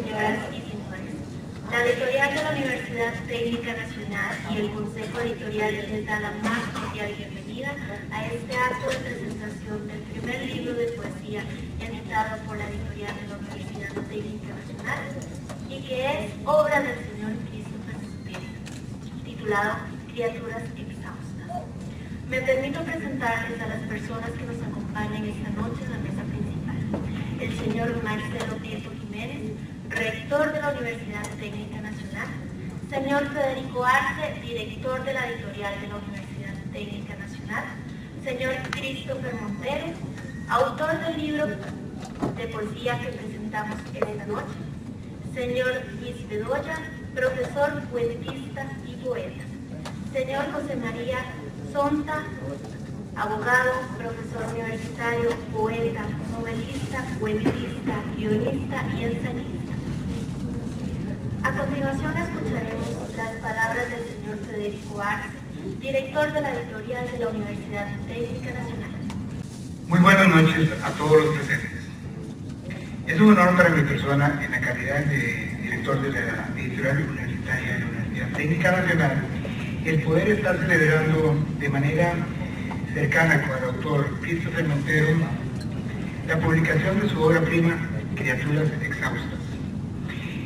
señoras y señores, la editorial de la Universidad Técnica Nacional y el Consejo Editorial les da la más cordial bienvenida a este acto de presentación del primer libro de poesía editado por la editorial de la Universidad Técnica Nacional y que es obra del señor Christopher Montero, titulado Criaturas Exhaustas. Me permito presentarles a las personas que nos acompañan esta noche en la mesa principal. El señor Marcelo Prieto Jiménez, rector de la Universidad Técnica Nacional, señor Federico Arce, director de la editorial de la Universidad Técnica Nacional, señor Christopher Montero, autor del libro de poesía que presentamos esta noche, señor Luis Bedoya, profesor, poetista y poeta, señor José María Sonta, abogado, profesor universitario, poeta, novelista, poetista, guionista y ensayista. A continuación escucharemos las palabras del señor Federico Arce, director de la editorial de la Universidad Técnica Nacional. Muy buenas noches a todos los presentes. Es un honor para mi persona, en la calidad de director de la editorial universitaria de la Universidad Técnica Nacional, el poder estar celebrando de manera cercana con el autor Christopher Montero la publicación de su obra prima, Criaturas Exhaustas.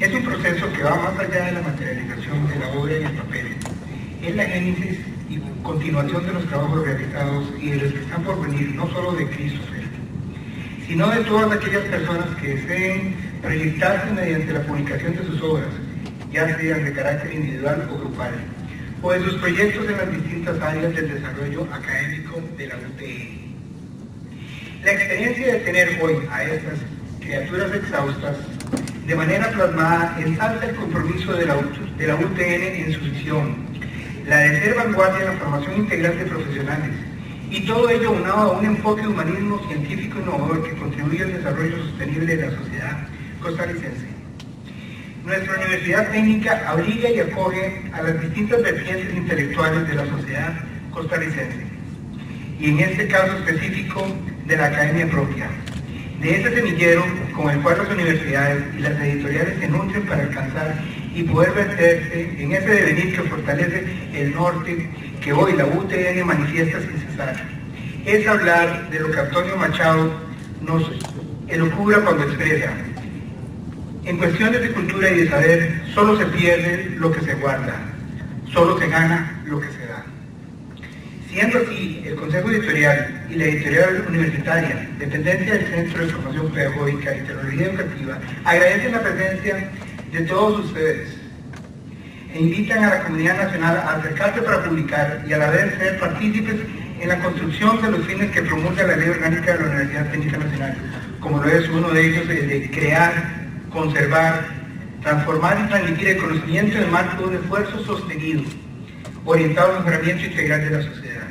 Es un proceso que va más allá de la materialización de la obra en el papel. Es la génesis y continuación de los trabajos realizados y de los que están por venir, no solo de Christopher, sino de todas aquellas personas que deseen proyectarse mediante la publicación de sus obras, ya sean de carácter individual o grupal, o de sus proyectos en las distintas áreas del desarrollo académico de la UTN. La experiencia de tener hoy a estas criaturas exhaustas de manera plasmada ensalza el compromiso de la UTN en su visión, la de ser vanguardia en la formación integral de profesionales, y todo ello unado a un enfoque de humanismo científico innovador que contribuye al desarrollo sostenible de la sociedad costarricense. Nuestra Universidad Técnica abriga y acoge a las distintas vertientes intelectuales de la sociedad costarricense, y en este caso específico de la academia propia, de ese semillero con el cual las universidades y las editoriales se nutren para alcanzar y poder verterse en ese devenir que fortalece el norte que hoy la UTN manifiesta sin cesar. Es hablar de lo que Antonio Machado nos elucubra cuando expresa: en cuestiones de cultura y de saber, solo se pierde lo que se guarda, solo se gana lo que se da. Siendo así, el Consejo Editorial y la Editorial Universitaria, dependencia del Centro de Formación Pedagógica y Tecnología Educativa, agradecen la presencia de todos ustedes e invitan a la comunidad nacional a acercarse para publicar y a la vez ser partícipes en la construcción de los fines que promulga la Ley Orgánica de la Universidad Técnica Nacional, como lo es uno de ellos, el de crear, conservar, transformar y transmitir el conocimiento en el marco de un esfuerzo sostenido, orientado al mejoramiento integral de la sociedad.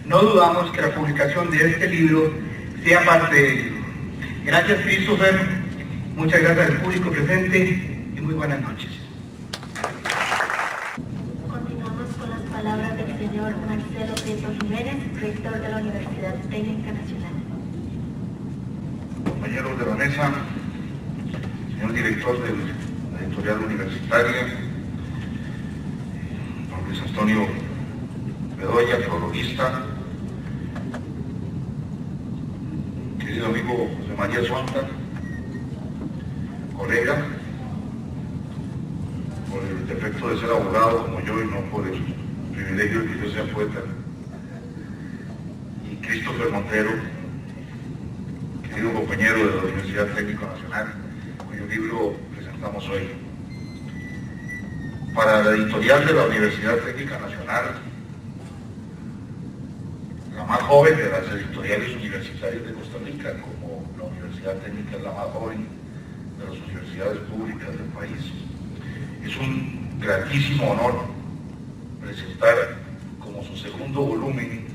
No dudamos que la publicación de este libro sea parte de ello. Gracias, Christopher, muchas gracias al público presente y muy buenas noches. Continuamos con las palabras del señor Marcelo Prieto Jiménez, rector de la Universidad Técnica Nacional. Compañeros de la mesa, señor director de la editorial universitaria, don Luis Antonio Bedoya, filologista, querido amigo José María Sonta, colega, por el defecto de ser abogado como yo y no por el privilegio de que yo sea poeta, y Christopher Montero, querido compañero de la Universidad Técnica Nacional, cuyo libro presentamos hoy. Para la editorial de la Universidad Técnica Nacional, la más joven de las editoriales universitarias de Costa Rica, como la Universidad Técnica es la más joven de las universidades públicas del país, es un gratísimo honor presentar como su segundo volumen,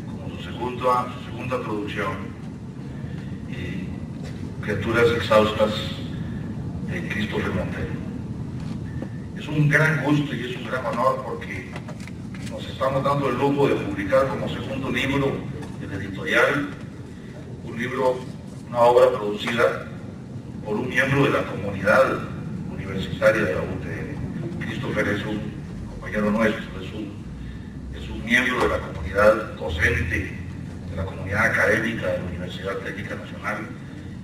como su segunda producción, Criaturas Exhaustas de Christopher Montero. Es un gran gusto y es un gran honor porque nos estamos dando el lujo de publicar como segundo libro de la editorial, un libro, una obra producida por un miembro de la comunidad universitaria de la UTN. Christopher es un compañero nuestro, es un miembro de la comunidad docente, de la comunidad académica de la Universidad Técnica Nacional,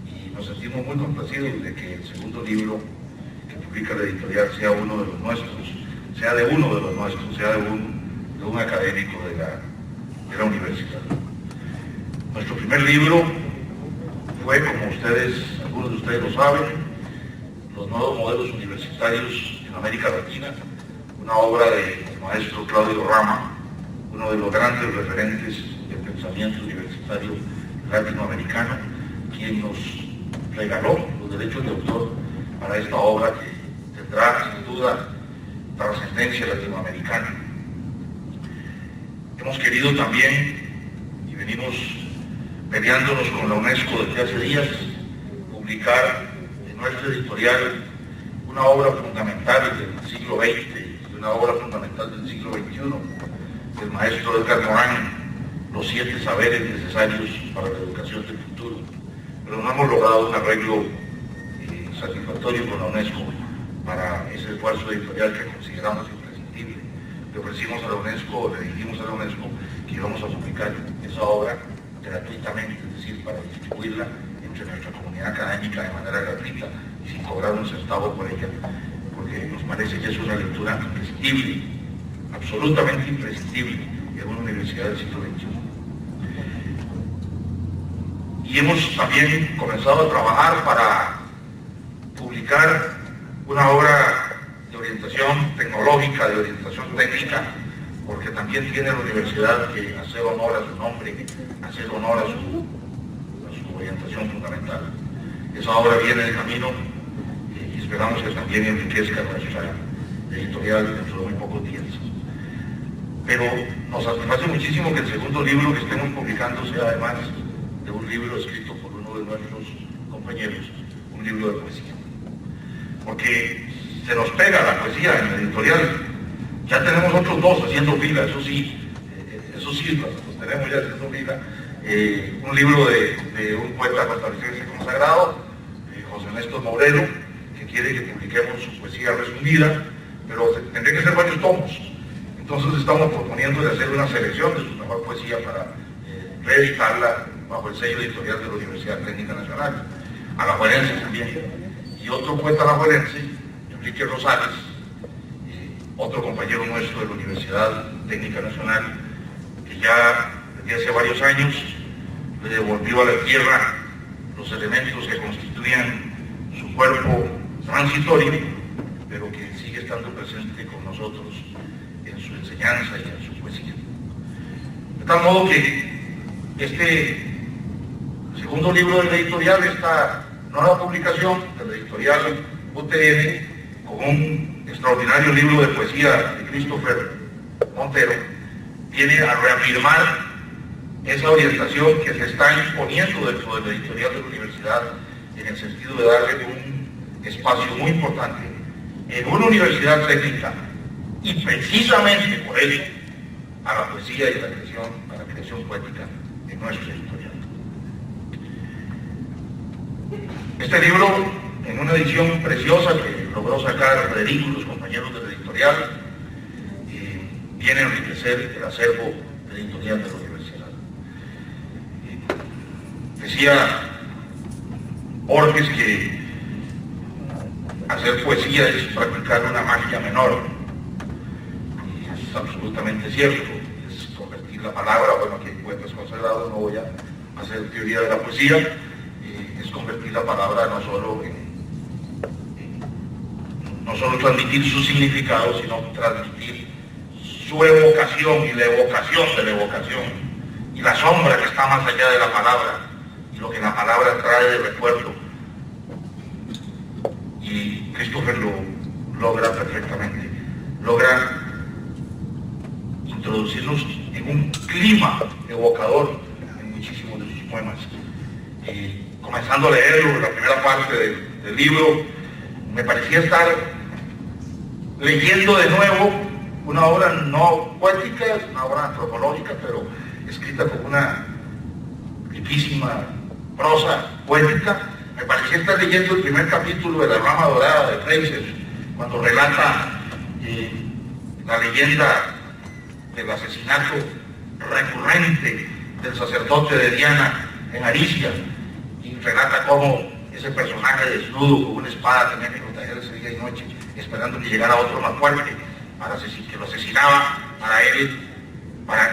y nos sentimos muy complacidos de que el segundo libro que publica la editorial sea uno de los nuestros, sea de uno de los nuestros, sea de un académico de la universidad. Nuestro primer libro fue, como algunos de ustedes lo saben, Los nuevos modelos universitarios en América Latina, una obra del maestro Claudio Rama, uno de los grandes referentes del pensamiento universitario latinoamericano, quien nos regaló los derechos de autor para esta obra que tendrá sin duda trascendencia latinoamericana. Hemos querido también, y venimos peleándonos con la UNESCO desde hace días, publicar en nuestra editorial una obra fundamental del siglo XX y una obra fundamental del siglo XXI, del maestro Edgar Morin, Los 7 saberes necesarios para la educación del futuro. Pero no hemos logrado un arreglo satisfactorio con la UNESCO para ese esfuerzo editorial que consideramos imprescindible. Le ofrecimos a la UNESCO, le dijimos a la UNESCO que íbamos a publicar esa obra gratuitamente, es decir, para distribuirla entre nuestra comunidad académica de manera gratuita y sin cobrar un centavo por ella, porque nos parece que es una lectura imprescindible, absolutamente imprescindible en una universidad del siglo XXI. Y hemos también comenzado a trabajar para publicar una obra de orientación tecnológica, de orientación técnica, porque también tiene la universidad que hacer honor a su nombre, hacer honor a su orientación fundamental. Esa obra viene de camino y esperamos que también enriquezca nuestra editorial dentro de muy pocos días. Pero nos satisface muchísimo que el segundo libro que estemos publicando sea además de un libro escrito por uno de nuestros compañeros, un libro de poesía. Porque se nos pega la poesía en la editorial. Ya tenemos otros dos haciendo fila, eso sí los tenemos ya haciendo fila. Un libro de un poeta costarricense consagrado, José Néstor Mourelo, que quiere que publiquemos su poesía resumida, pero tendría que ser varios tomos. Entonces estamos proponiendo de hacer una selección de su mejor poesía para reeditarla bajo el sello editorial de la Universidad Técnica Nacional, alajuelense también. Y otro poeta alajuelense, Enrique Rosales, otro compañero nuestro de la Universidad Técnica Nacional, que ya desde hace varios años le devolvió a la tierra los elementos que constituían su cuerpo transitorio, pero que sigue estando presente con nosotros en su enseñanza y en su poesía. De tal modo que este segundo libro de la editorial, esta nueva publicación de la editorial UTN, con un extraordinario libro de poesía de Christopher Montero, viene a reafirmar esa orientación que se está imponiendo dentro de la editorial de la universidad, en el sentido de darle un espacio muy importante en una universidad técnica, y precisamente por eso a la poesía y a la creación poética en nuestra editorial. Este libro, en una edición preciosa que logró sacar Federico y los compañeros de la editorial, viene a enriquecer el acervo de la editorial de la universidad. Decía Borges que hacer poesía es practicar una magia menor, y es absolutamente cierto, es convertir la palabra, bueno, aquí hay poetas consagrados, no voy a hacer teoría de la poesía, es convertir la palabra no solo transmitir su significado, sino transmitir su evocación y la evocación de la evocación, y la sombra que está más allá de la palabra, y lo que la palabra trae de recuerdo. Y Christopher lo logra perfectamente, logra introducirnos en un clima evocador en muchísimos de sus poemas. Comenzando a leerlo, la primera parte del libro, me parecía estar leyendo de nuevo una obra no poética, es una obra antropológica, pero escrita con una riquísima prosa poética, Me parecía estar leyendo el primer capítulo de La Rama Dorada de Fraser, cuando relata la leyenda del asesinato recurrente del sacerdote de Diana en Aricia, y relata cómo ese personaje desnudo con una espada tenía que protegerse día y noche, esperando que llegara otro más fuerte, que lo asesinaba para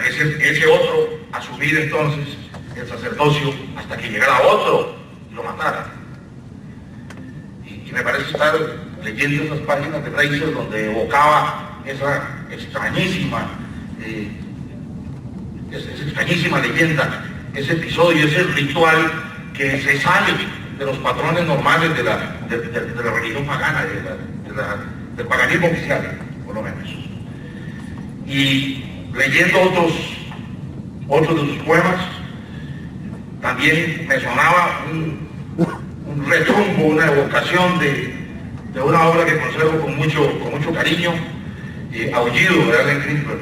ese otro asumir entonces el sacerdocio hasta que llegara otro y lo matara. Y me parece estar leyendo esas páginas de Fraser donde evocaba esa extrañísima leyenda, ese episodio, ese ritual que se sale de los patrones normales de la religión pagana, del paganismo oficial, por lo menos. Y leyendo otros de sus poemas, también me sonaba un retumbo, una evocación de una obra que conservo con mucho cariño, Aullido de Allen Ginsberg.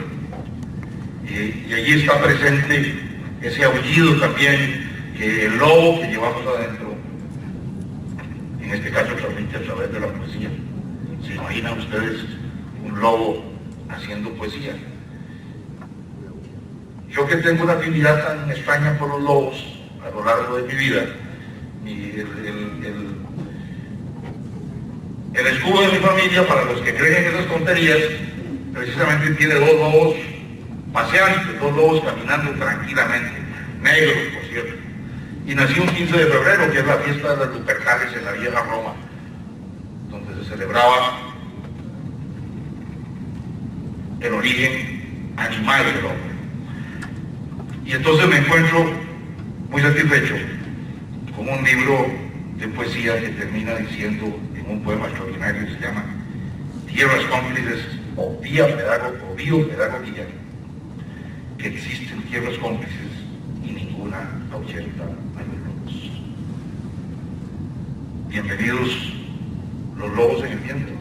Y allí está presente ese aullido también, que el lobo que llevamos adentro, en este caso transmite a través de la poesía. ¿Se imaginan ustedes un lobo haciendo poesía? Yo que tengo una afinidad tan extraña por los lobos a lo largo de mi vida, el escudo de mi familia, para los que creen en esas tonterías, precisamente tiene dos lobos paseantes, dos lobos caminando tranquilamente, negros por cierto. Y nací un 15 de febrero, que es la fiesta de las Lupercales en la vieja Roma, donde se celebraba el origen animal del hombre. Y entonces me encuentro muy satisfecho con un libro de poesía que termina diciendo en un poema extraordinario que se llama Tierras cómplices o biopedagogía, que existen tierras cómplices y ninguna ahuyenta a los lobos. Bienvenidos los lobos en el viento,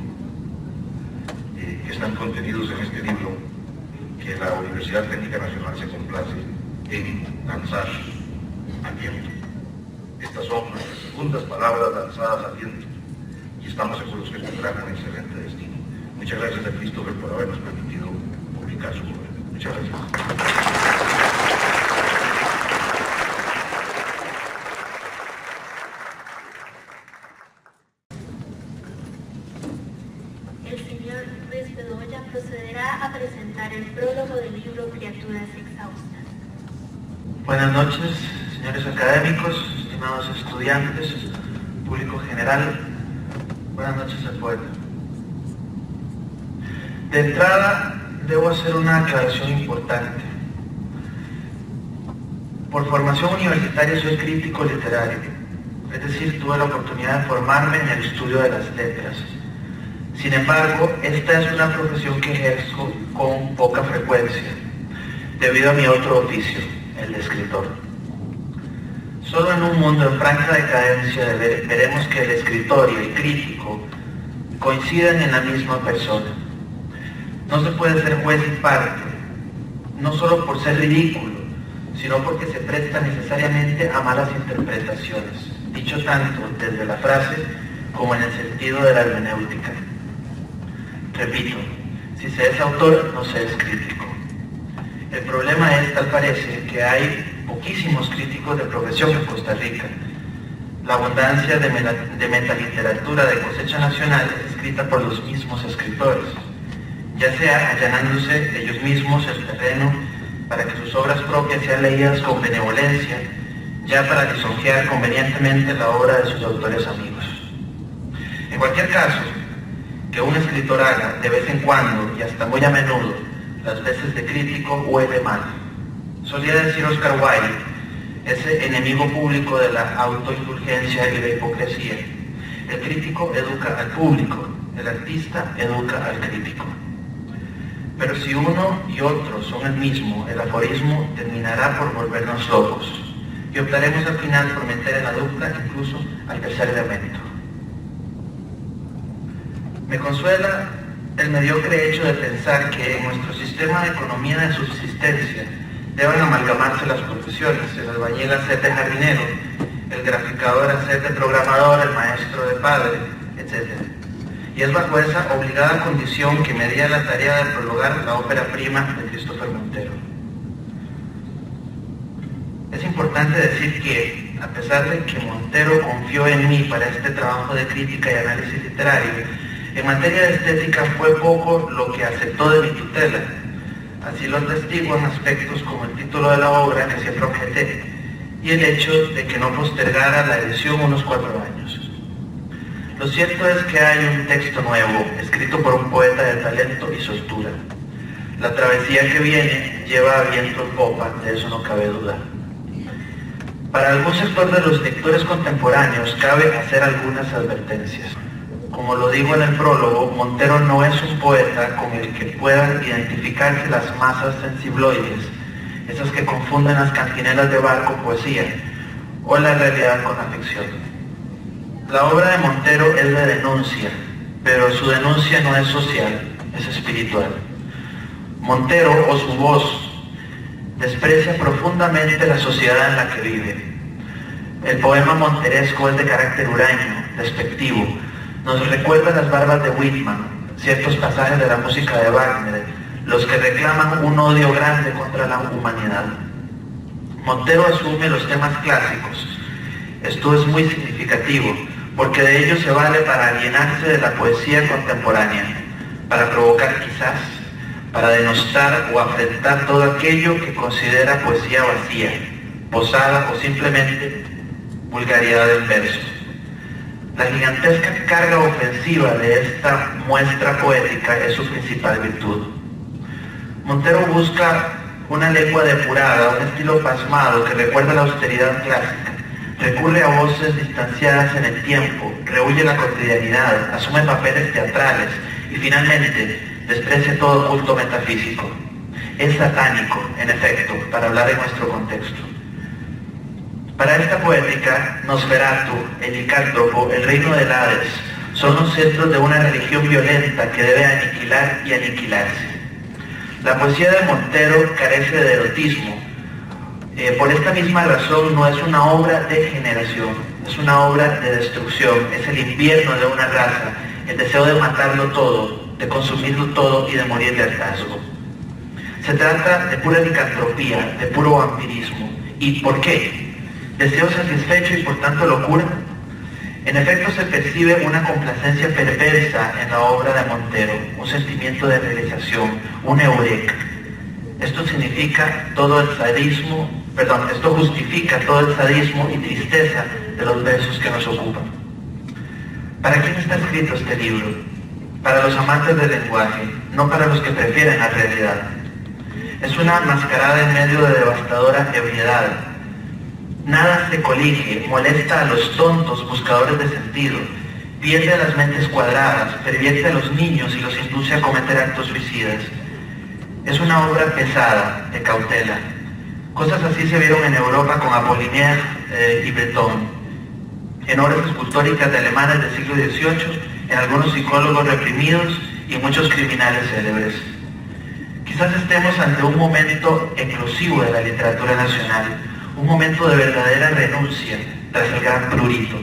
que están contenidos en este libro que la Universidad Técnica Nacional se complace en lanzar al viento. Estas son nuestras segundas palabras lanzadas al viento y estamos seguros que tendrán un excelente destino. Muchas gracias a Christopher por habernos permitido publicar su obra. Muchas gracias. El señor Luis Bedoya procederá a presentar el prólogo del libro Criaturas Exhaustas. Buenas noches, señores académicos, estimados estudiantes, público general. Buenas noches al poeta. De entrada, debo hacer una aclaración importante. Por formación universitaria soy crítico literario, es decir, tuve la oportunidad de formarme en el estudio de las letras. Sin embargo, esta es una profesión que ejerzo con poca frecuencia, debido a mi otro oficio, el de escritor. Solo en un mundo en franca decadencia veremos que el escritor y el crítico coinciden en la misma persona. No se puede ser juez y parte, no solo por ser ridículo, sino porque se presta necesariamente a malas interpretaciones, dicho tanto desde la frase como en el sentido de la hermenéutica. Repito, si se es autor, no se es crítico. El problema es, tal parece, que hay poquísimos críticos de profesión en Costa Rica. La abundancia de metaliteratura de cosecha nacional es escrita por los mismos escritores, ya sea allanándose ellos mismos el terreno para que sus obras propias sean leídas con benevolencia, ya para lisonjear convenientemente la obra de sus autores amigos. En cualquier caso, que un escritor haga de vez en cuando y hasta muy a menudo las veces de crítico huele mal. Solía decir Oscar Wilde, ese enemigo público de la autoindulgencia y la hipocresía: el crítico educa al público, el artista educa al crítico. Pero si uno y otro son el mismo, el aforismo terminará por volvernos locos y optaremos al final por meter en la dupla incluso al tercer elemento. Me consuela el mediocre hecho de pensar que en nuestro sistema de economía de subsistencia deben amalgamarse las profesiones. El albañil hace de jardinero, el graficador a ser de programador, el maestro de padre, etc. Y es bajo esa obligada condición que me di a la tarea de prologar la ópera prima de Christopher Montero. Es importante decir que, a pesar de que Montero confió en mí para este trabajo de crítica y análisis literario, en materia de estética fue poco lo que aceptó de mi tutela. Así lo atestiguan aspectos como el título de la obra, que siempre objeté, y el hecho de que no postergara la edición unos 4 años. Lo cierto es que hay un texto nuevo, escrito por un poeta de talento y soltura. La travesía que viene lleva viento en popa, de eso no cabe duda. Para algún sector de los lectores contemporáneos cabe hacer algunas advertencias. Como lo digo en el prólogo, Montero no es un poeta con el que puedan identificarse las masas sensibloides, esas que confunden las cantinelas de bar con poesía, o la realidad con la ficción. La obra de Montero es de denuncia, pero su denuncia no es social, es espiritual. Montero, o su voz, desprecia profundamente la sociedad en la que vive. El poema monteresco es de carácter huraño, despectivo. Nos recuerda las barbas de Whitman, ciertos pasajes de la música de Wagner, los que reclaman un odio grande contra la humanidad. Montero asume los temas clásicos. Esto es muy significativo, porque de ello se vale para alienarse de la poesía contemporánea, para provocar quizás, para denostar o afrentar todo aquello que considera poesía vacía, posada o simplemente vulgaridad del verso. La gigantesca carga ofensiva de esta muestra poética es su principal virtud. Montero busca una lengua depurada, un estilo pasmado que recuerda la austeridad clásica. Recurre a voces distanciadas en el tiempo, rehúye la cotidianidad, asume papeles teatrales y finalmente desprecia todo culto metafísico. Es satánico, en efecto, para hablar en nuestro contexto. Para esta poética, Nosferatu, el licántropo, el reino del Hades, son los centros de una religión violenta que debe aniquilar y aniquilarse. La poesía de Montero carece de erotismo. Por esta misma razón no es una obra de generación, es una obra de destrucción, es el invierno de una raza, el deseo de matarlo todo, de consumirlo todo y de morir de hartazgo. Se trata de pura licantropía, de puro vampirismo. ¿Y por qué? ¿Deseo satisfecho y por tanto locura? En efecto se percibe una complacencia perversa en la obra de Montero, un sentimiento de realización, un eureka. Esto justifica todo el sadismo y tristeza de los versos que nos ocupan. ¿Para quién está escrito este libro? Para los amantes del lenguaje, no para los que prefieren la realidad. Es una mascarada en medio de devastadora ebriedad. Nada se colige, molesta a los tontos buscadores de sentido, pierde a las mentes cuadradas, pervierte a los niños y los induce a cometer actos suicidas. Es una obra pesada, de cautela. Cosas así se vieron en Europa con Apollinaire y Breton, en obras escultóricas de alemanes del siglo XVIII, en algunos psicólogos reprimidos y muchos criminales célebres. Quizás estemos ante un momento eclosivo de la literatura nacional, un momento de verdadera renuncia tras el gran prurito.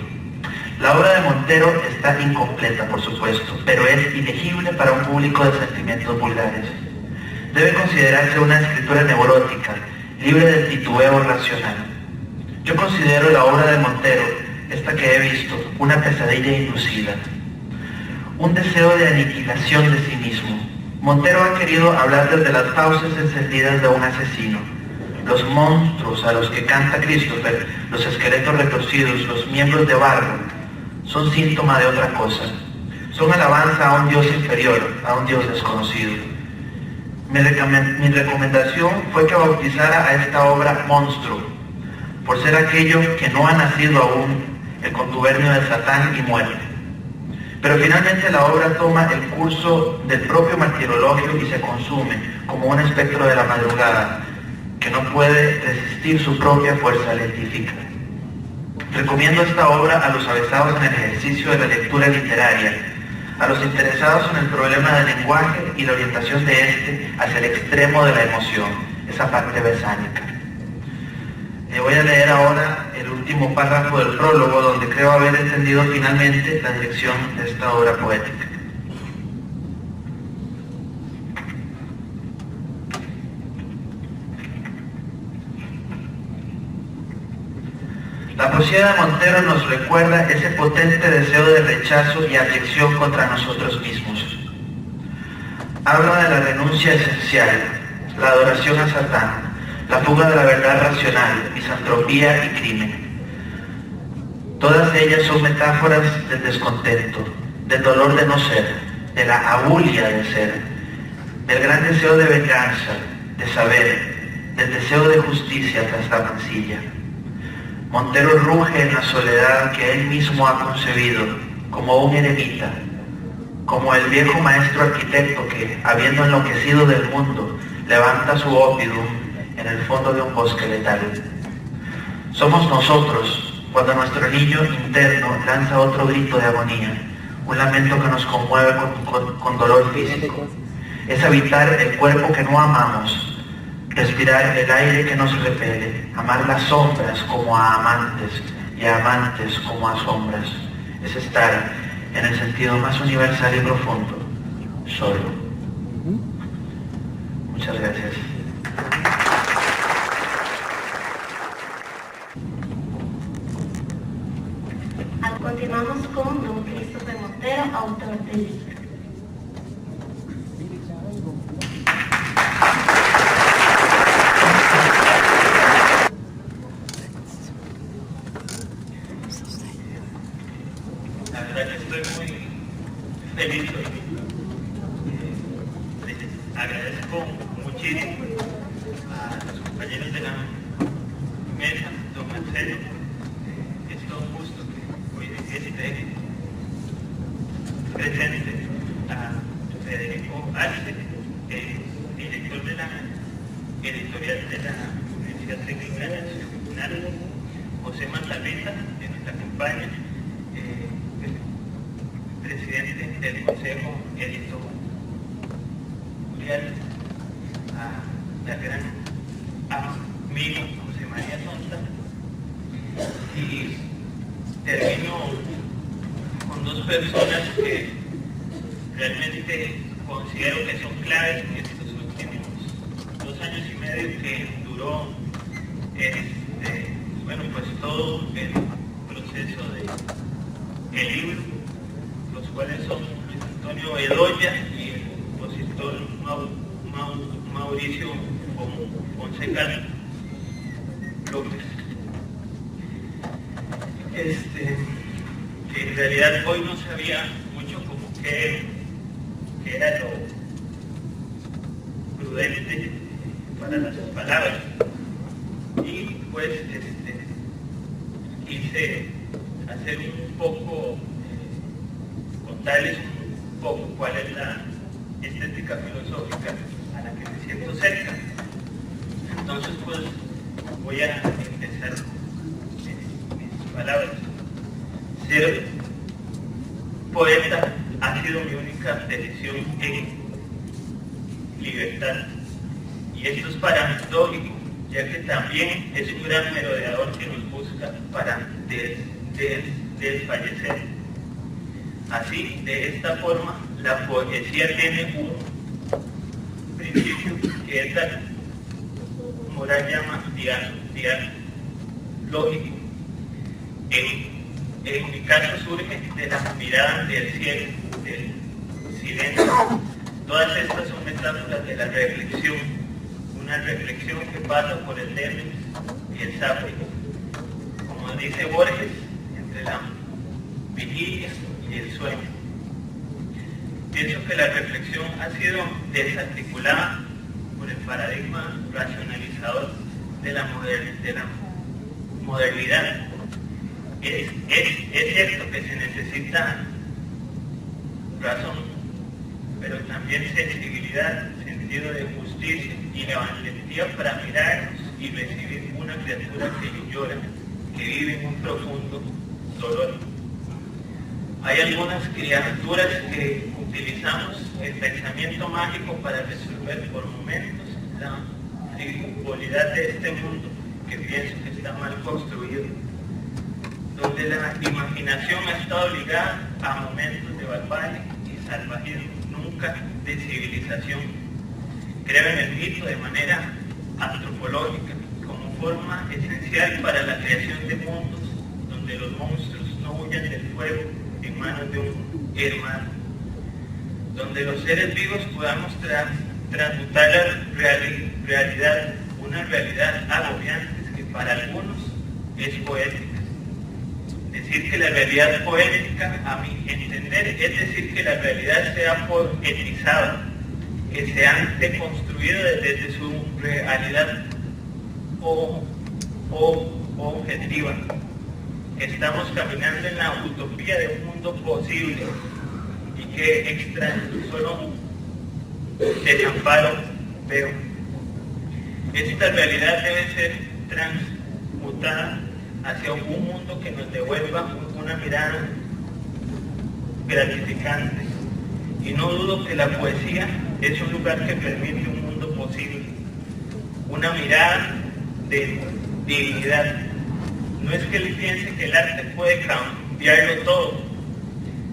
La obra de Montero está incompleta, por supuesto, pero es ilegible para un público de sentimientos vulgares. Debe considerarse una escritura neurótica, libre de titubeo racional. Yo considero la obra de Montero, esta que he visto, una pesadilla inducida, un deseo de aniquilación de sí mismo. Montero ha querido hablar desde las fauces encendidas de un asesino. Los monstruos a los que canta Christopher, los esqueletos retorcidos, los miembros de barro, son síntoma de otra cosa. Son alabanza a un Dios inferior, a un Dios desconocido. Mi recomendación fue que bautizara a esta obra monstruo, por ser aquello que no ha nacido aún, el contubernio de Satán y muerte. Pero finalmente la obra toma el curso del propio martirologio y se consume como un espectro de la madrugada, que no puede resistir su propia fuerza lentífica. Recomiendo esta obra a los avesados en el ejercicio de la lectura literaria, a los interesados en el problema del lenguaje y la orientación de éste hacia el extremo de la emoción, esa parte besánica. Voy a leer ahora el último párrafo del prólogo, donde creo haber entendido finalmente la dirección de esta obra poética. La poesía de Montero nos recuerda ese potente deseo de rechazo y abyección contra nosotros mismos. Habla de la renuncia esencial, la adoración a Satán, la fuga de la verdad racional, misantropía y crimen. Todas ellas son metáforas del descontento, del dolor de no ser, de la abulia de ser, del gran deseo de venganza, de saber, del deseo de justicia tras la mancilla. Montero ruge en la soledad que él mismo ha concebido, como un eremita, como el viejo maestro arquitecto que, habiendo enloquecido del mundo, levanta su ópidum en el fondo de un bosque letal. Somos nosotros cuando nuestro niño interno lanza otro grito de agonía, un lamento que nos conmueve con dolor físico. Es habitar el cuerpo que no amamos, respirar el aire que nos repele, amar las sombras como a amantes y a amantes como a sombras. Es estar, en el sentido más universal y profundo, solo. Muchas gracias. Continuamos con don Christopher Montero, autor del libro. La verdad que estoy muy feliz hoy. Les agradezco muchísimo a los compañeros de la mesa, don Marcelo, que es todo un gusto que hoy esté presente, a Federico Arce, director de la editorial de la Universidad Técnica Nacional, José Manzalita, que nos acompaña, presidente del Consejo Editorial, a la gran amigo José María Sonta, y termino con dos personas que realmente considero que son claves en estos últimos 2 años y medio que duró pues todo el proceso del libro, los cuales son Luis Antonio Bedoya y el compositor Mauricio Fonseca López. Que en realidad hoy no sabía mucho como qué era lo prudente para las palabras, y pues quise hacer un poco, contarles un poco cuál es la estética filosófica a la que me siento cerca. Entonces pues voy a empezar mis palabras. Ser poeta ha sido mi única decisión en libertad, y esto es paradójico, ya que también es un gran merodeador que nos busca para desfallecer. Así, de esta forma, la poesía tiene un principio que es la moral llama dialógico. En mi caso surge de la mirada del cielo, del silencio. Todas estas son metáforas de la reflexión, una reflexión que pasa por el débil y el sabio. Como dice Borges, entre la vigilia y el sueño. Pienso que la reflexión ha sido desarticulada por el paradigma racionalizador de la modernidad. Es cierto que se necesita razón, pero también sensibilidad, sentido de justicia y la valentía para mirarnos y recibir una criatura que llora, que vive en un profundo dolor. Hay algunas criaturas que utilizamos el pensamiento mágico para resolver por momentos la frivolidad de este mundo que pienso que está mal construido, donde la imaginación ha estado ligada a momentos de barbarie y salvajismo, nunca de civilización. Creo en el mito de manera antropológica, como forma esencial para la creación de mundos donde los monstruos no huyan del fuego en manos de un hermano, donde los seres vivos podamos transmutar la realidad, una realidad agobiante que para algunos es poética. Decir que la realidad poética, a mi entender, es decir que la realidad sea poetizada, que se han deconstruido desde su realidad objetiva, que estamos caminando en la utopía de un mundo posible y que extraño, solo desamparo veo. Esta realidad debe ser transmutada hacia un mundo que nos devuelva una mirada gratificante. Y no dudo que la poesía es un lugar que permite un mundo posible, una mirada de dignidad. No es que él piense que el arte puede cambiarlo todo.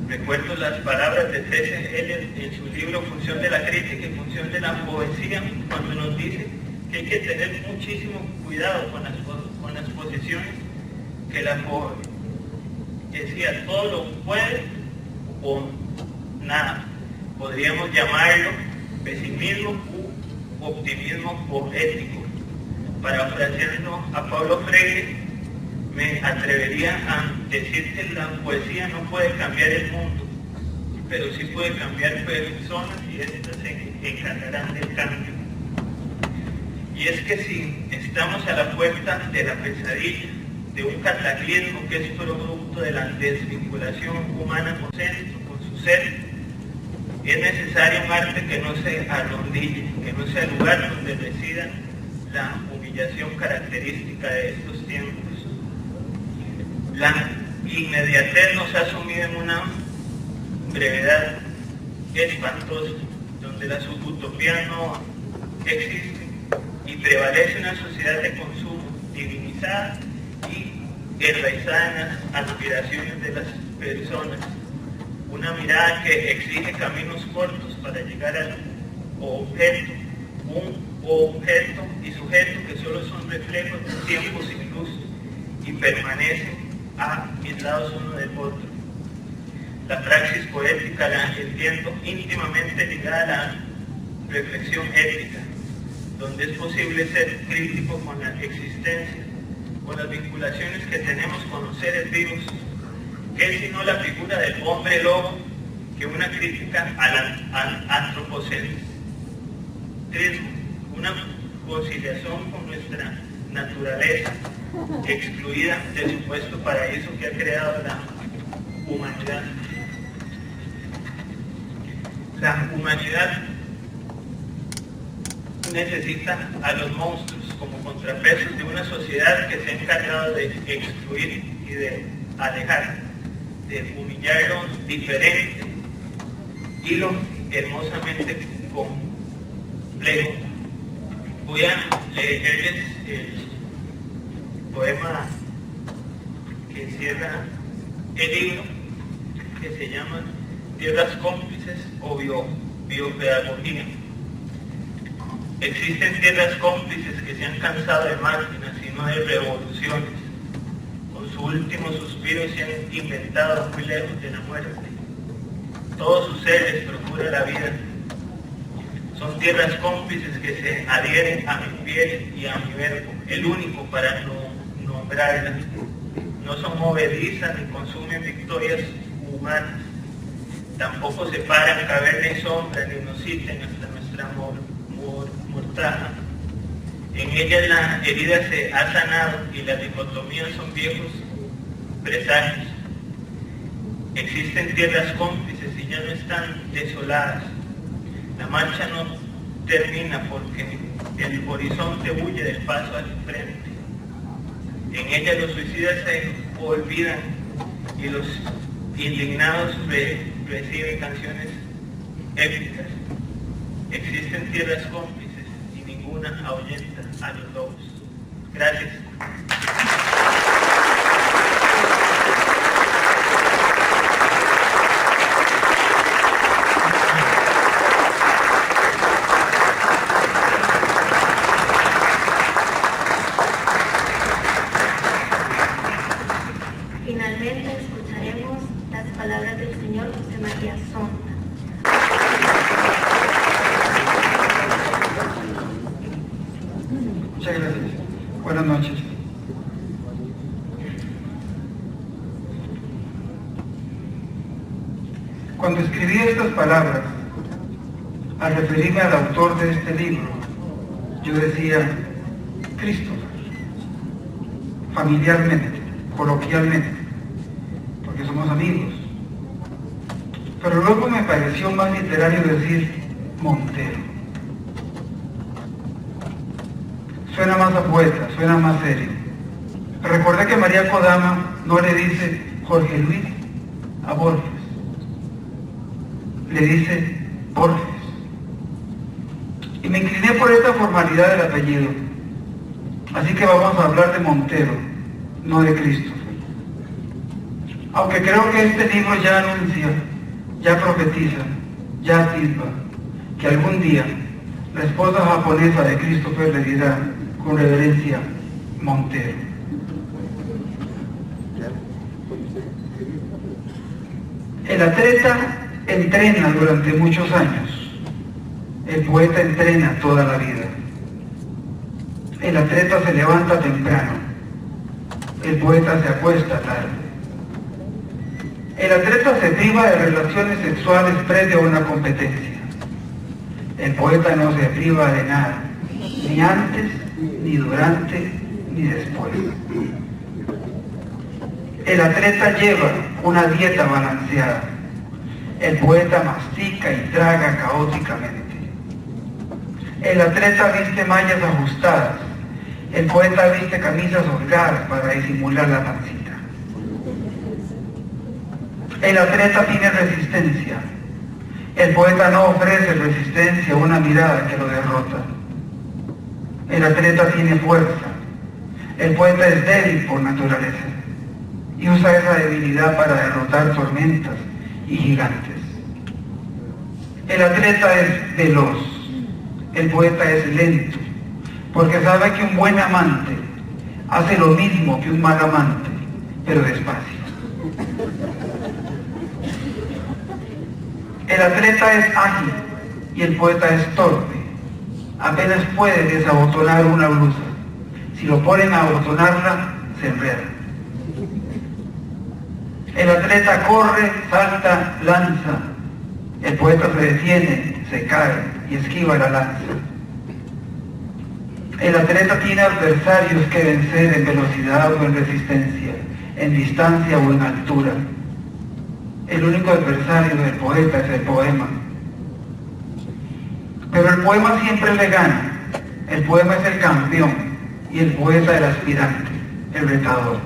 Recuerdo las palabras de T.S. Eliot en su libro Función de la Crítica y Función de la Poesía, cuando nos dice que hay que tener muchísimo cuidado con las posiciones, que la poesía todo lo puede o nada. Podríamos llamarlo pesimismo u optimismo poético. Parafraseando a Pablo Freire, me atrevería a decir que la poesía no puede cambiar el mundo, pero sí puede cambiar personas y estas se encargarán del cambio. Y es que si estamos a la puerta de la pesadilla, de un cataclismo que es producto de la desvinculación humana con su ser, es necesario un arte que no se arrodille, que no sea el lugar donde resida la humillación característica de estos tiempos. La inmediatez nos ha sumido en una brevedad espantosa, donde las utopías no existen y prevalece una sociedad de consumo divinizada y enraizada en las aspiraciones de las personas. Una mirada que exige caminos cortos para llegar al objeto, un objeto y sujeto que solo son reflejos de un tiempo sin luz y permanecen aislados uno del otro. La praxis poética la entiendo íntimamente ligada a la reflexión ética, donde es posible ser crítico con la existencia, con las vinculaciones que tenemos con los seres vivos, que es sino la figura del hombre lobo que una crítica al antropocentrismo, una conciliación con nuestra naturaleza, excluida del supuesto paraíso que ha creado la humanidad. La humanidad necesita a los monstruos como contrapesos de una sociedad que se ha encargado de excluir y de alejar, de humillar lo diferente y lo hermosamente complejo. Voy a leerles el poema que cierra el libro, que se llama Tierras Cómplices o Biopedagogía. Existen tierras cómplices que se han cansado de máquinas y no de revoluciones. Con su último suspiro se han inventado muy lejos de la muerte. Todo su ser les procura la vida. Son tierras cómplices que se adhieren a mi piel y a mi verbo, el único para nombrarlas. No son movedizas ni consumen victorias humanas. Tampoco separan caverna y sombra ni nos citen hasta nuestra mortaja. En ellas la herida se ha sanado y las dicotomías son viejos presagios. Existen tierras cómplices y ya no están desoladas. La marcha no termina porque el horizonte huye del paso al frente. En ella los suicidas se olvidan y los indignados reciben canciones épicas. Existen tierras cómplices y ninguna ahuyenta a los lobos. Gracias. palabras del señor José María Sonda. Muchas gracias. Buenas noches. Cuando escribí estas palabras, al referirme al autor de este libro, yo decía Christopher, familiarmente, coloquialmente, porque somos amigos. Pero luego me pareció más literario decir Montero. Suena más a poeta, suena más serio. Recordé que María Kodama no le dice Jorge Luis a Borges, le dice Borges. Y me incliné por esta formalidad del apellido. Así que vamos a hablar de Montero, no de Christopher. Aunque creo que este libro ya anuncia, ya profetiza, ya atisba que algún día la esposa japonesa de Christopher le dirá con reverencia Montero. El atleta entrena durante muchos años, el poeta entrena toda la vida. El atleta se levanta temprano, el poeta se acuesta tarde. El atleta se priva de relaciones sexuales previo a una competencia. El poeta no se priva de nada, ni antes, ni durante, ni después. El atleta lleva una dieta balanceada. El poeta mastica y traga caóticamente. El atleta viste mallas ajustadas. El poeta viste camisas holgadas para disimular la pancita. El atleta tiene resistencia. El poeta no ofrece resistencia a una mirada que lo derrota. El atleta tiene fuerza. El poeta es débil por naturaleza y usa esa debilidad para derrotar tormentas y gigantes. El atleta es veloz. El poeta es lento, porque sabe que un buen amante hace lo mismo que un mal amante, pero despacio. El atleta es ágil y el poeta es torpe. Apenas puede desabotonar una blusa. Si lo ponen a abotonarla, se enreda. El atleta corre, salta, lanza. El poeta se detiene, se cae y esquiva la lanza. El atleta tiene adversarios que vencer en velocidad o en resistencia, en distancia o en altura. El único adversario del poeta es el poema. Pero el poema siempre le gana. El poema es el campeón y el poeta el aspirante, el retador.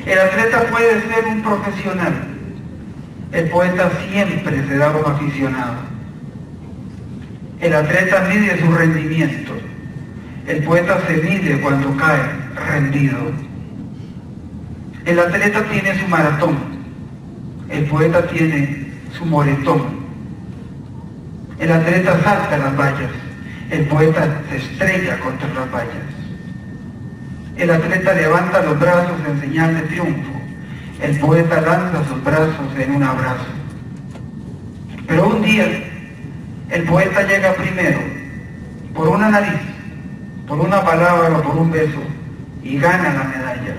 El atleta puede ser un profesional. El poeta siempre será un aficionado. El atleta mide su rendimiento. El poeta se mide cuando cae rendido. El atleta tiene su maratón. El poeta tiene su moretón. El atleta salta las vallas. El poeta se estrella contra las vallas. El atleta levanta los brazos en señal de triunfo. El poeta lanza sus brazos en un abrazo. Pero un día, el poeta llega primero, por una nariz, por una palabra o por un beso, y gana la medalla.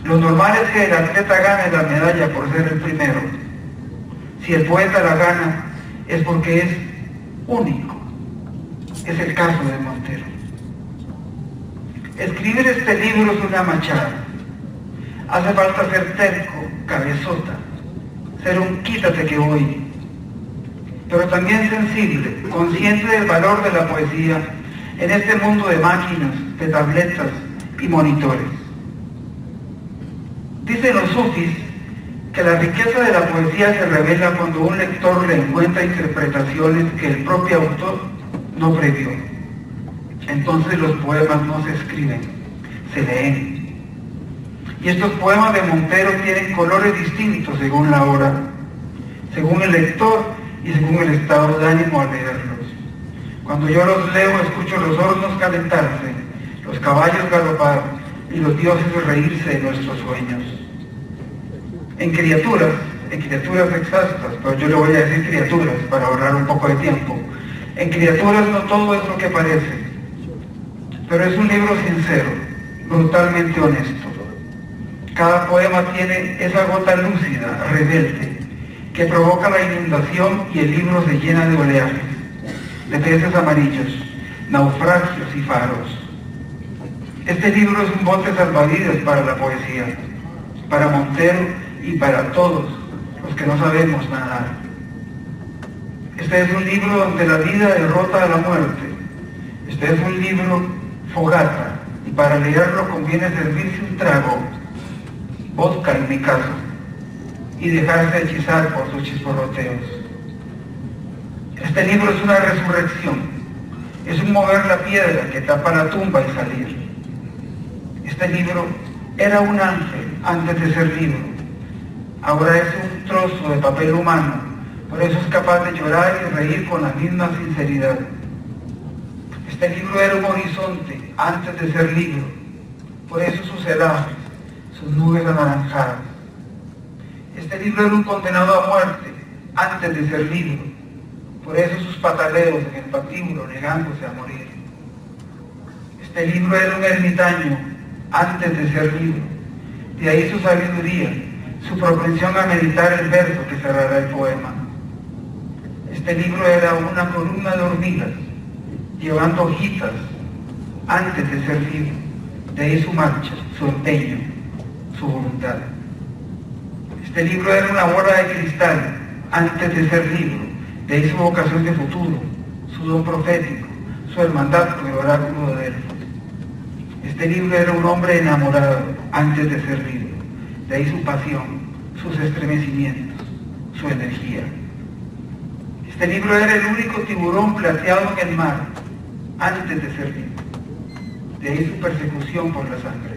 Lo normal es que el atleta gane la medalla por ser el primero. Si el poeta la gana, es porque es único. Es el caso de Montero. Escribir este libro es una machada. Hace falta ser terco, cabezota, ser un quítate que voy, pero también sensible, consciente del valor de la poesía en este mundo de máquinas, de tabletas y monitores. Dicen los sufis que la riqueza de la poesía se revela cuando un lector le encuentra interpretaciones que el propio autor no previó. Entonces los poemas no se escriben, se leen. Y estos poemas de Montero tienen colores distintos según la hora, según el lector y según el estado de ánimo al leerlos. Cuando yo los leo, escucho los hornos calentarse, los caballos galopar y los dioses reírse de nuestros sueños. En criaturas exactas, pero yo le voy a decir criaturas para ahorrar un poco de tiempo. En criaturas no todo es lo que parece, pero es un libro sincero, brutalmente honesto. Cada poema tiene esa gota lúcida, rebelde, que provoca la inundación y el libro se llena de oleajes, de peces amarillos, naufragios y faros. Este libro es un bote salvavidas para la poesía, para Montero y para todos los que no sabemos nadar. Este es un libro donde la vida derrota a la muerte. Este es un libro fogata, y para leerlo conviene servirse un trago, vodka en mi caso, y dejarse hechizar por sus chisporroteos. Este libro es una resurrección, es un mover la piedra que tapa la tumba y salir. Este libro era un ángel antes de ser libro, ahora es un trozo de papel humano, por eso es capaz de llorar y reír con la misma sinceridad. Este libro era un horizonte antes de ser libro, por eso sus celajes, sus nubes anaranjadas. Este libro era un condenado a muerte antes de ser libro, por eso sus pataleos en el patíbulo negándose a morir. Este libro era un ermitaño antes de ser libro, de ahí su sabiduría, su propensión a meditar el verso que cerrará el poema. Este libro era una columna de hormigas, llevando hojitas antes de ser libro, de ahí su marcha, su empeño, su voluntad. Este libro era una bola de cristal antes de ser libro, de ahí su vocación de futuro, su don profético, su hermandad con el oráculo de Delfos. Este libro era un hombre enamorado antes de ser libro, de ahí su pasión, sus estremecimientos, su energía. Este libro era el único tiburón plateado en el mar antes de ser libro, de ahí su persecución por la sangre.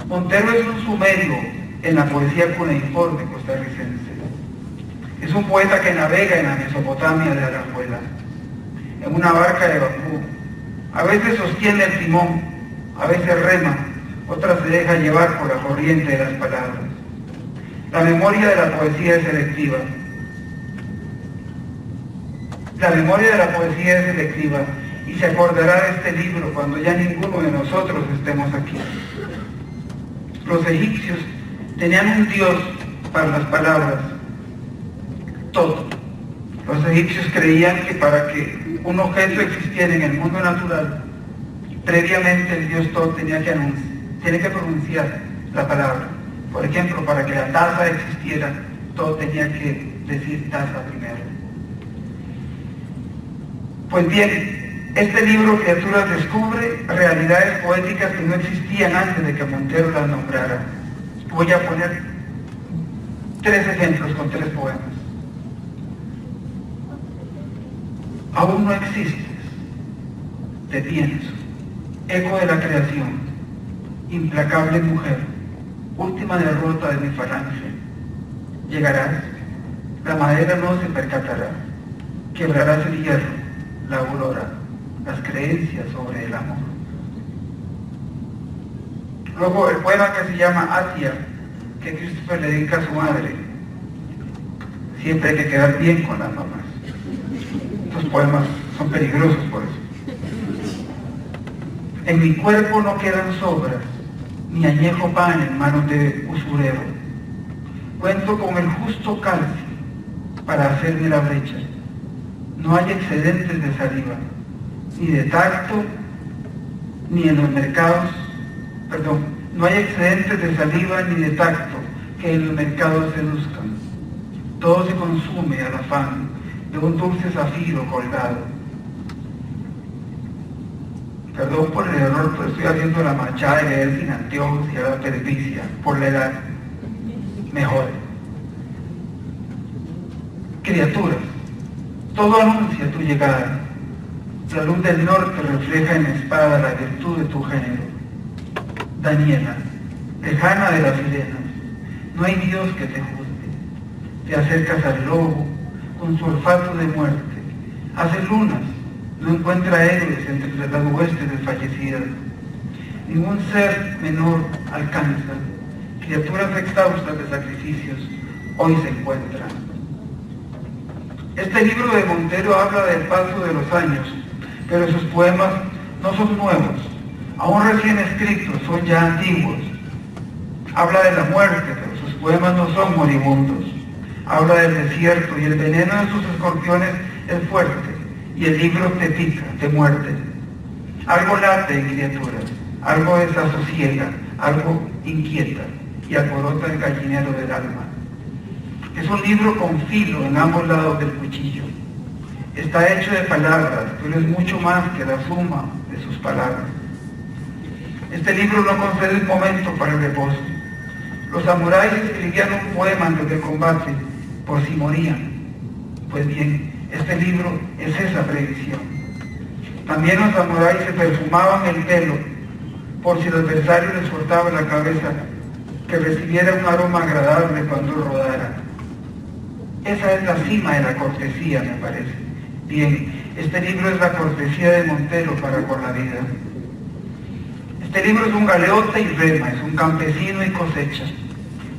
Montero es un sumerio en la poesía cuneiforme costarricense. Es un poeta que navega en la Mesopotamia de Alajuela, en una barca de bambú. A veces sostiene el timón, a veces rema, otras se deja llevar por la corriente de las palabras. La memoria de la poesía es selectiva. La memoria de la poesía es selectiva y se acordará de este libro cuando ya ninguno de nosotros estemos aquí. Los egipcios tenían un dios para las palabras, Tot. Los egipcios creían que para que un objeto existiera en el mundo natural, previamente el dios Tot tiene que pronunciar la palabra. Por ejemplo, para que la taza existiera, Tot tenía que decir taza primero. Pues bien, este libro, Criaturas, descubre realidades poéticas que no existían antes de que Montero las nombrara. Voy a poner 3 ejemplos con 3 poemas. Aún no existes, te pienso, eco de la creación, implacable mujer, última derrota de mi falange. Llegarás, la madera no se percatará, quebrarás el hierro, la aurora, las creencias sobre el amor. Luego el poema que se llama Atia, que Christopher le dedica a su madre. Siempre hay que quedar bien con las mamás. Estos poemas son peligrosos por eso. En mi cuerpo no quedan sobras, ni añejo pan en manos de usurero. Cuento con el justo calcio para hacerme la brecha. No hay excedentes de saliva, ni de tacto, ni en los mercados, no hay excedentes de saliva ni de tacto que en los mercados seduzcan. Todo se consume al afán de un dulce zafiro colgado. Perdón por el error, pero estoy haciendo la marchada de leer sin anteojos y a la perdicia, por la edad. Mejor. Criaturas, todo anuncia tu llegada. La luz del norte refleja en espada la virtud de tu género. Daniela, lejana de las sirenas, no hay Dios que te juzgue. Te acercas al lobo con su olfato de muerte. Hace lunas, no encuentra héroes entre las huestes desfallecidas. Ningún ser menor alcanza, criaturas exhaustas de sacrificios, hoy se encuentran. Este libro de Montero habla del paso de los años, pero sus poemas no son nuevos, aún recién escritos, son ya antiguos. Habla de la muerte, pero sus poemas no son moribundos. Habla del desierto y el veneno de sus escorpiones es fuerte, y el libro te pica, te muerde. Algo late en criaturas, algo desasosiega, algo inquieta y alborota el gallinero del alma. Es un libro con filo en ambos lados del cuchillo. Está hecho de palabras, pero es mucho más que la suma de sus palabras. Este libro no concede un momento para el reposo. Los samuráis escribían un poema antes del combate, por si morían. Pues bien, este libro es esa previsión. También los samuráis se perfumaban el pelo, por si el adversario les cortaba la cabeza, que recibiera un aroma agradable cuando rodara. Esa es la cima de la cortesía, me parece. Bien, este libro es la cortesía de Montero para con la vida. Este libro es un galeota y rema, es un campesino y cosecha.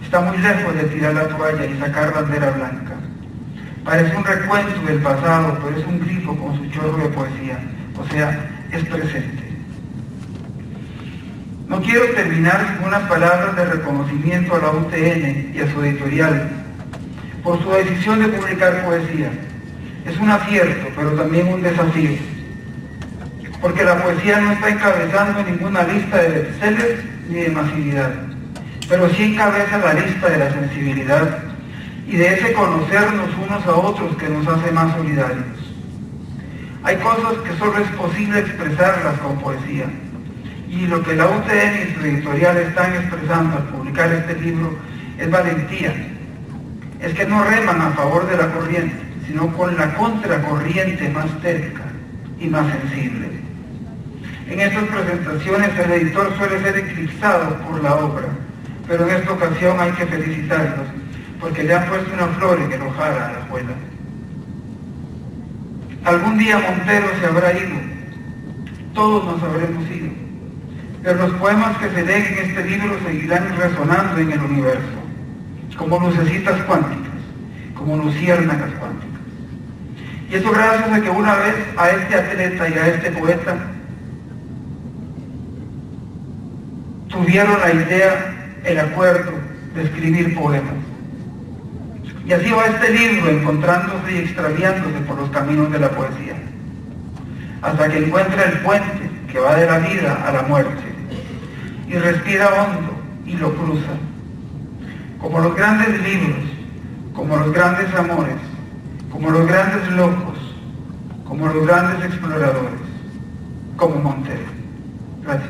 Está muy lejos de tirar la toalla y sacar bandera blanca. Parece un recuento del pasado, pero es un grifo con su chorro de poesía, o sea, es presente. No quiero terminar sin unas palabras de reconocimiento a la UTN y a su editorial por su decisión de publicar poesía. Es un acierto, pero también un desafío, porque la poesía no está encabezando ninguna lista de bestsellers ni de masividad, pero sí encabeza la lista de la sensibilidad y de ese conocernos unos a otros que nos hace más solidarios. Hay cosas que solo es posible expresarlas con poesía, y lo que la UTN y su editorial están expresando al publicar este libro es valentía. Es que no reman a favor de la corriente, sino con la contracorriente más terca y más sensible. En estas presentaciones el editor suele ser eclipsado por la obra, pero en esta ocasión hay que felicitarlos, porque le han puesto una flor en el ojal a la abuela. Algún día Montero se habrá ido, todos nos habremos ido, pero los poemas que se leen en este libro seguirán resonando en el universo, como lucecitas cuánticas, como luciérnagas cuánticas. Y eso gracias a que una vez a este atleta y a este poeta tuvieron la idea, el acuerdo de escribir poemas. Y así va este libro encontrándose y extraviándose por los caminos de la poesía, hasta que encuentra el puente que va de la vida a la muerte, y respira hondo y lo cruza. Como los grandes libros, como los grandes amores, como los grandes locos, como los grandes exploradores, como Montero. Gracias.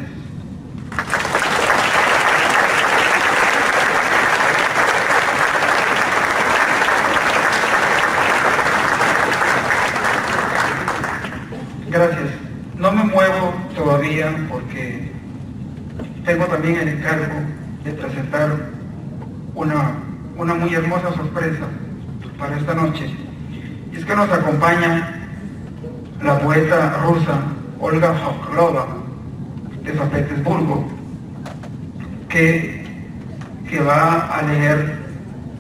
Gracias. No me muevo todavía porque tengo también el encargo de presentar una muy hermosa sorpresa para esta noche. Y es que nos acompaña la poeta rusa Olga Khokhlova de San Petersburgo, que va a leer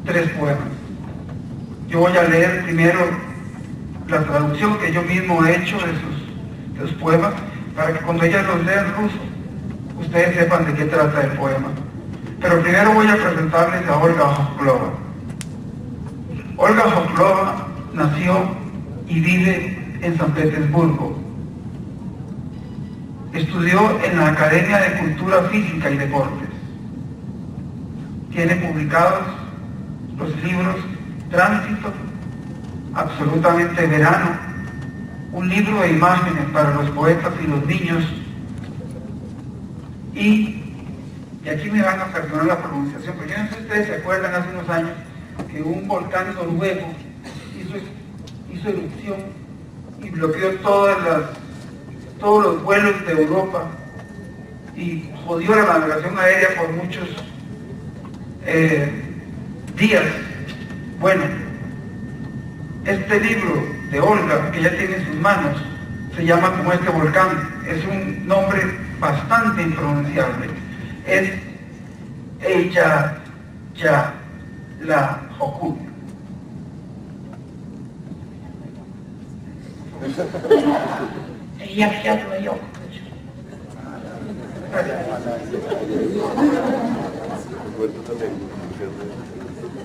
3 poemas. Yo voy a leer primero la traducción que yo mismo he hecho de sus poemas, para que cuando ella los lea en ruso, ustedes sepan de qué trata el poema. Pero primero voy a presentarles a Olga Khokhlova. Olga Khokhlova nació y vive en San Petersburgo. Estudió en la Academia de Cultura Física y Deportes. Tiene publicados los libros Tránsito, Absolutamente Verano, un libro de imágenes para los poetas y los niños, y aquí me van a perdonar la pronunciación, porque yo no sé si ustedes se acuerdan hace unos años que un volcán noruego hizo erupción y bloqueó todos los vuelos de Europa y jodió la navegación aérea por muchos días. Bueno, este libro de Olga, que ya tiene en sus manos, se llama como este volcán. Es un nombre bastante impronunciable. Es ella, ya, la, Hokun.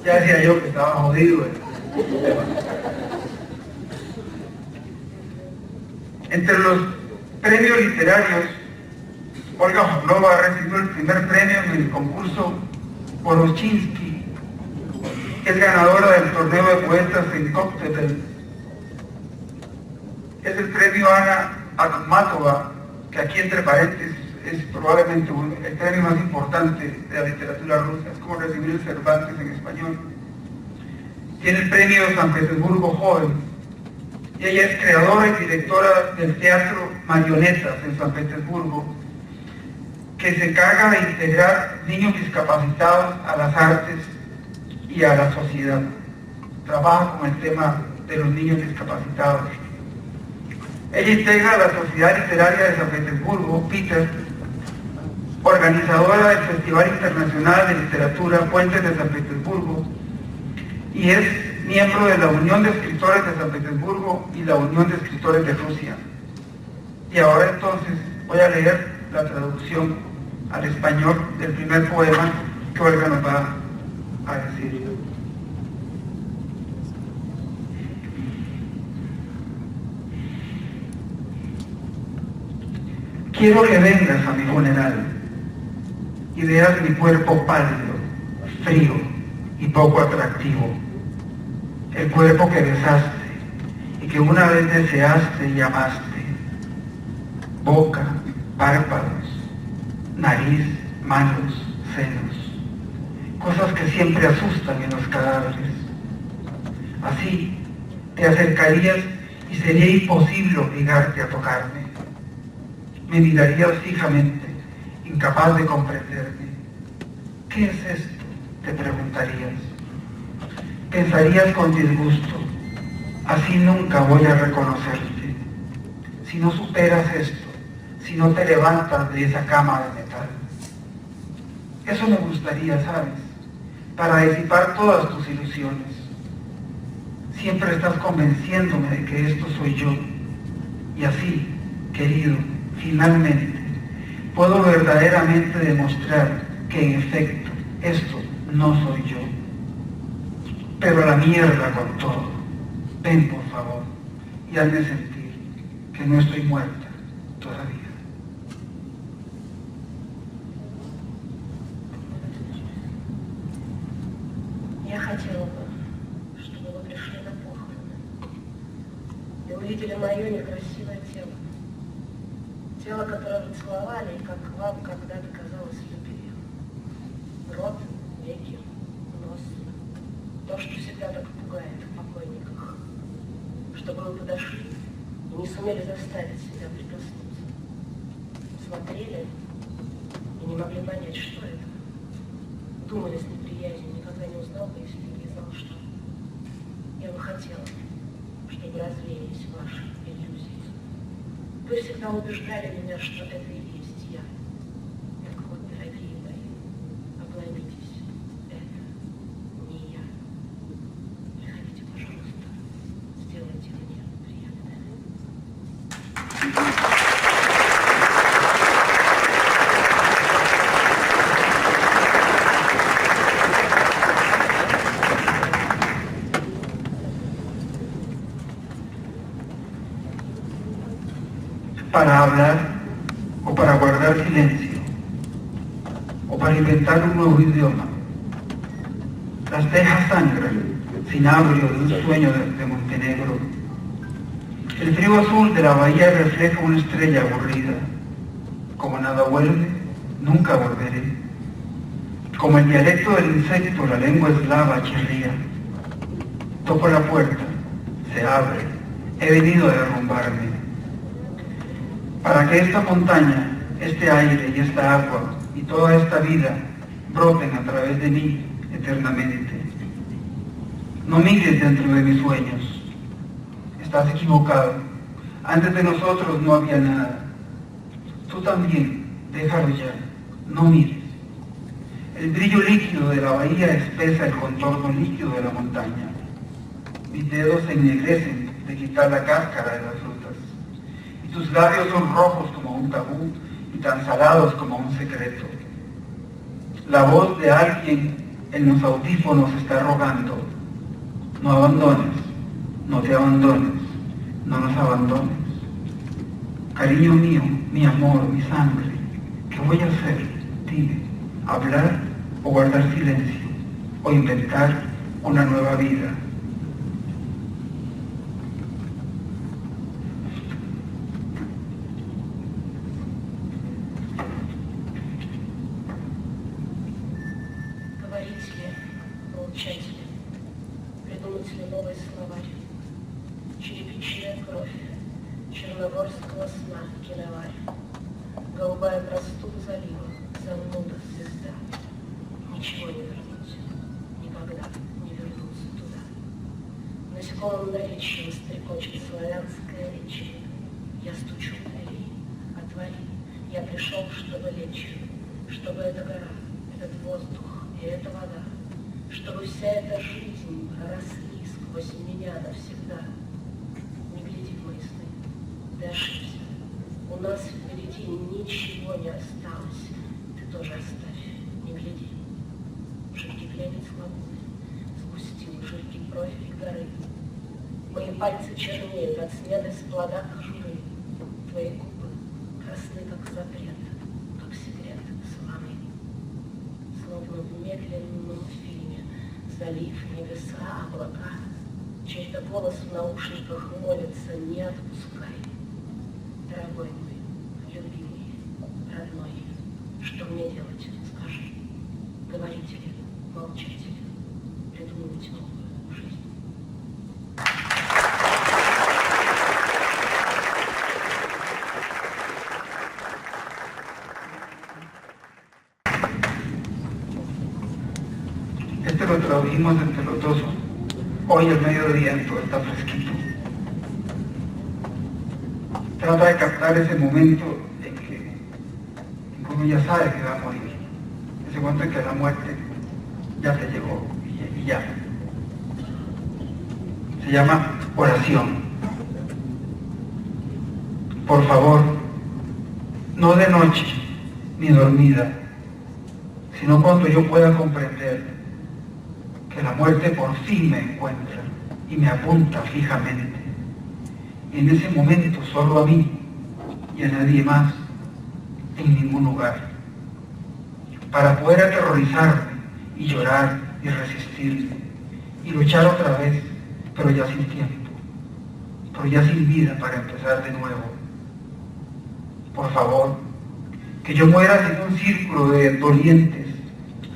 Ya decía yo que estaba jodido. Entre los premios literarios, Olga Jorlova recibió el primer premio en el concurso Borochinski, que es ganadora del torneo de poetas en Koktebel. Es el premio Ana Akhmatova, que aquí entre paréntesis es probablemente el premio más importante de la literatura rusa, es como recibir el Cervantes en español. Tiene el premio San Petersburgo Joven, y ella es creadora y directora del Teatro Marionetas en San Petersburgo, que se encarga de integrar niños discapacitados a las artes y a la sociedad. Trabaja con el tema de los niños discapacitados. Ella integra la Sociedad Literaria de San Petersburgo, Peter, organizadora del Festival Internacional de Literatura Puentes de San Petersburgo, y es miembro de la Unión de Escritores de San Petersburgo y la Unión de Escritores de Rusia. Y ahora entonces voy a leer la traducción al español del primer poema que Olga nos va a decir. Quiero que vengas a mi funeral y veas mi cuerpo pálido, frío y poco atractivo. El cuerpo que besaste y que una vez deseaste y amaste. Boca, párpados, nariz, manos, senos. Cosas que siempre asustan en los cadáveres. Así te acercarías y sería imposible obligarte a tocarme. Me mirarías fijamente, incapaz de comprenderme. ¿Qué es esto?, te preguntarías. Pensarías con disgusto, así nunca voy a reconocerte. Si no superas esto, si no te levantas de esa cama de metal. Eso me gustaría, ¿sabes? Para disipar todas tus ilusiones. Siempre estás convenciéndome de que esto soy yo. Y así, querido, finalmente, puedo verdaderamente demostrar que en efecto, esto no soy yo. Pero a la mierda con todo. Ven, por favor, y hazme sentir que no estoy muerta todavía. Я хотела бы, чтобы вы пришли на похороны и увидели мое некрасивое тело. Тело, которое вы целовали, и как вам когда-то казалось любви. Рот, веки, нос. То, что всегда так пугает в покойниках. Чтобы вы подошли и не сумели заставить себя прикоснуться. Смотрели и не могли понять, что это. Думали с неприязнью, никогда не узнал бы, если бы не знал, что. Я бы хотела, чтобы развеялись ваши иллюзии. Вы всегда убеждали меня, что это и есть я. Так вот, дорогие мои, обломитесь. Это не я. Приходите, пожалуйста, сделайте мне приятное. Para hablar o para guardar silencio o para inventar un nuevo idioma. Las tejas sangran sin abrio de un sueño de Montenegro. El frío azul de la bahía refleja una estrella aburrida. Como nada vuelve, nunca volveré. Como el dialecto del insecto, la lengua eslava chirría. Toco la puerta, se abre, he venido a derrumbarme. Para que esta montaña, este aire y esta agua y toda esta vida broten a través de mí eternamente. No mires dentro de mis sueños. Estás equivocado. Antes de nosotros no había nada. Tú también, déjalo ya. No mires. El brillo líquido de la bahía espesa el contorno líquido de la montaña. Mis dedos se ennegrecen de quitar la cáscara de las frutas. Y tus labios son rojos como un tabú y tan salados como un secreto. La voz de alguien en los audífonos está rogando: no abandones, no te abandones, no nos abandones. Cariño mío, mi amor, mi sangre, ¿qué voy a hacer? Dime, ¿hablar o guardar silencio? ¿O inventar una nueva vida? Говорить ли, молчать ли, придумать ли новый словарь, черепичная кровь черногорского сна, киноварь, голубая проступа залива, зануда звезда. Ничего не вернуть, никогда не вернуться туда. Насекомым наречием стрекочет славянская речь. Я стучу в двери, отвори, я пришел, чтобы лечь, чтобы эта гора, этот воздух и эта вода, чтобы вся эта жизнь проросли сквозь меня навсегда. Не гляди в мои сны, ты ошибся. У нас впереди ничего не осталось. Ты тоже оставь, не гляди. Жидкий глянец лагуны сгустил жидкий профиль горы. Мои пальцы чернеют от смены с плода кожуры. Твои губы красны, как запрет, как секрет слоны. Словно в медленном фильме залив, небеса, облака. Чей-то голос в наушниках молится: не отпускай. Дорогой мой, любимый, родной, что мне делать, скажи. Говорите ли, молчите ли, придумывать новую жизнь. Este lo tradujimos entre los dos. Hoy el mediodía está fresquito. Trata de captar ese momento en que uno ya sabe que va a morir. Ese momento en que la muerte ya te llegó y ya. Se llama oración. Por favor, no de noche ni dormida, sino cuando yo pueda comprender que la muerte por fin me encuentra y me apunta fijamente. Y en ese momento solo a mí y a nadie más, en ningún lugar. Para poder aterrorizarme y llorar y resistirme y luchar otra vez, pero ya sin tiempo, pero ya sin vida para empezar de nuevo. Por favor, que yo muera sin un círculo de dolientes,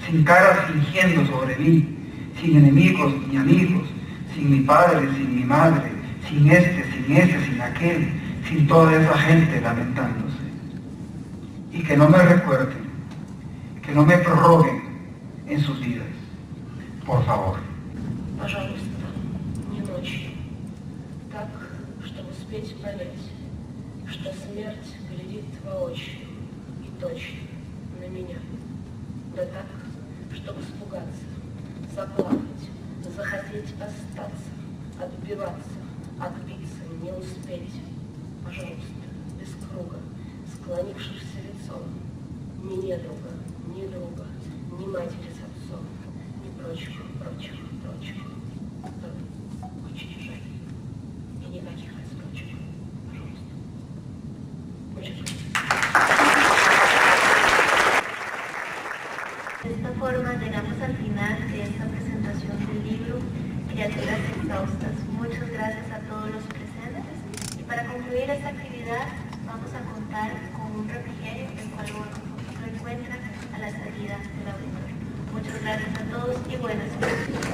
sin caras fingiendo sobre mí, sin enemigos ni amigos, sin mi padre, sin mi madre, sin este, sin ese, sin aquel, sin toda esa gente lamentándose. Y que no me recuerden, que no me prorroguen en sus vidas. Por favor. Пожалуйста, не ночью. Так, чтобы успеть понять, что смерть глядит воочию и точно на меня. Да так, чтобы испугаться, заплакать, захотеть остаться, отбиваться, отбиться, не успеть. Пожалуйста, без круга, склонившись лицом, ни недруга, ни друга, ни матери с отцом, ни прочих, прочих, прочих. Очень жаль. И никаких отсрочек. Пожалуйста. Очень жаль. De esta forma llegamos al final de esta presentación del libro Criaturas Exhaustas. Muchas gracias a todos los presentes. Y para concluir esta actividad vamos a contar con un refrigerio, el cual lo encuentran a la salida del auditorio. Muchas gracias a todos y buenas noches.